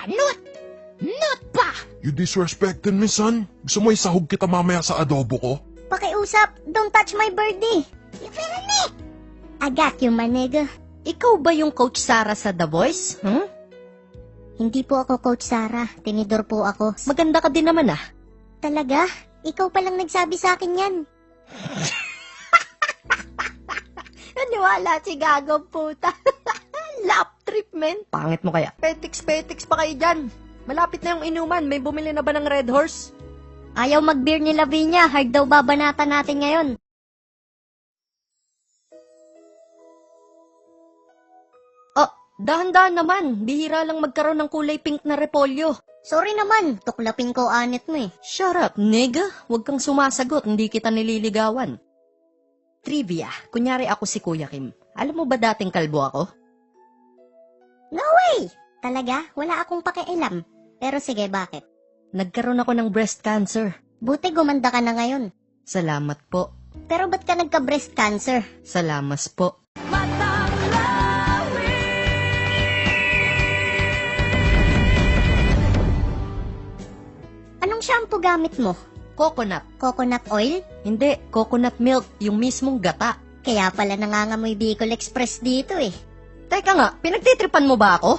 pa, not pa. You disrespecting me, son? Gusto mo isahog kita mamaya sa adobo ko? Pakiusap, don't touch my birdie. You feel me? I got you, my nigga. Ikaw ba yung Coach Sarah sa The Voice? Hindi po ako Coach Sarah, tinidor po ako. Maganda ka din naman ah. Talaga? Ikaw palang nagsabi sa akin yan. Naniwala si Gago, puta. Lap trip, men. Pangit mo kaya. Petiks pa kayo dyan. Malapit na yung inuman. May bumili na ba ng Red Horse? Ayaw mag-beer ni Lavinia, hard daw babanatan natin ngayon. Oh, dahan-dahan naman. Bihira lang magkaroon ng kulay pink na repolyo. Sorry naman, tuklapin ko anit mo eh. Shut up, nigga. Huwag kang sumasagot. Hindi kita nililigawan. Trivia. Kunyari ako si Kuya Kim. Alam mo ba dating kalbo ako? No way! Talaga, wala akong pakialam. Pero sige, bakit? Nagkaroon ako ng breast cancer. Buti gumanda ka na ngayon. Salamat po. Pero ba't ka nagka-breast cancer? Salamat po. Anong shampoo gamit mo? Coconut. Coconut oil? Hindi, coconut milk. Yung mismong gata. Kaya pala nangangamoy Bicol Express dito eh. Teka nga, pinagtitripan mo ba ako?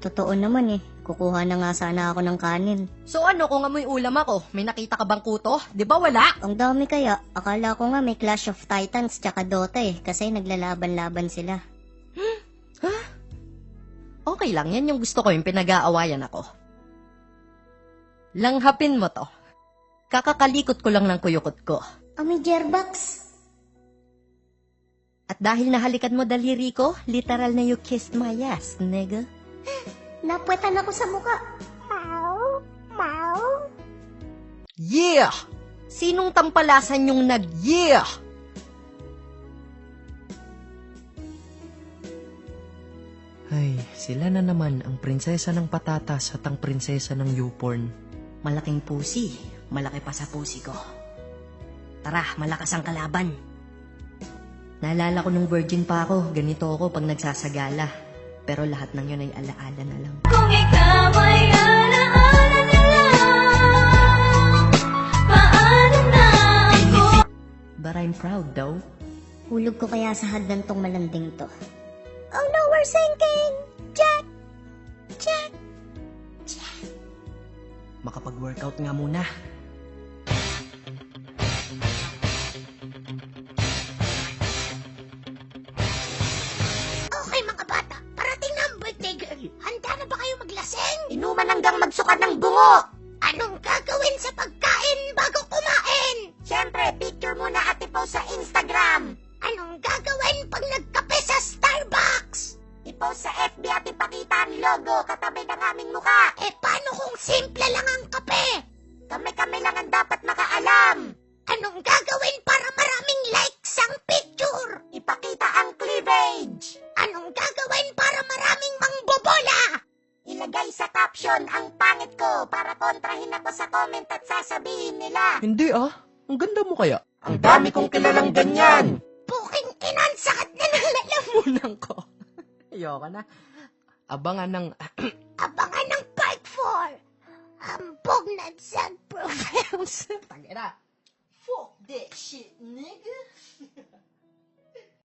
Totoo naman eh. Kukuha na nga sana ako ng kanin. So ano kung amoy ulam ako? May nakita ka bang kuto? Di ba wala? Ang dami kaya. Akala ko nga may Clash of Titans tsaka Dota eh. Kasi naglalaban-laban sila. Okay lang, yan yung gusto ko, yung pinag-aawayan ako. Langhapin mo to. Kakakalikot ko lang ng kuyukot ko. May Jerbox. At dahil nahalikan mo daliri ko, literal na you kissed my ass, nigga. Napwetan ako sa muka. Mau. Yeah! Sinong tampalasan yung nag-yeah? Ay, sila na naman ang prinsesa ng patatas at ang prinsesa ng YouPorn. Malaking pusi. Malaki pa sa pusi ko. Tara, malakas ang kalaban. Naalala ko nung virgin pa ako, ganito ako pag nagsasagala. Pero lahat ng yun ay alaala na lang. Kung ikaw ay alaala na lang, paano na ako? But I'm proud though. Hulog ko kaya sa hagdan tong malanding to. Oh no, we're sinking! Jack! Jack! Makapag-workout nga muna. Okay mga bata, parating na ang birthday girl. Handa na ba kayo maglaseng? Inuman hanggang magsuka ng bungo. Anong gagawin sa pagkain bago kumain? Siyempre, picture muna at i-post sa Instagram. Anong gagawin pag nagkape sa Starbucks? I-post sa FB at ipakita ang logo katabi ng aming mukha. Paano kung simple lang ang kape? Kami lang ang dapat makaalam. Anong gagawin para maraming likes ang picture? Ipakita ang cleavage. Anong gagawin para maraming mangbobola? Ilagay sa caption ang pangit ko para kontrahin ako sa comment at sasabihin nila. Hindi ah. Ang ganda mo kaya. Ang dami kong kilalang ganyan! Puking inan, sakit na ng lalamunan ko. Ayoko na. Abangan ng... Abangan ng part 4. Hambog na sad profils. Tangina. Fuck that shit, nigga.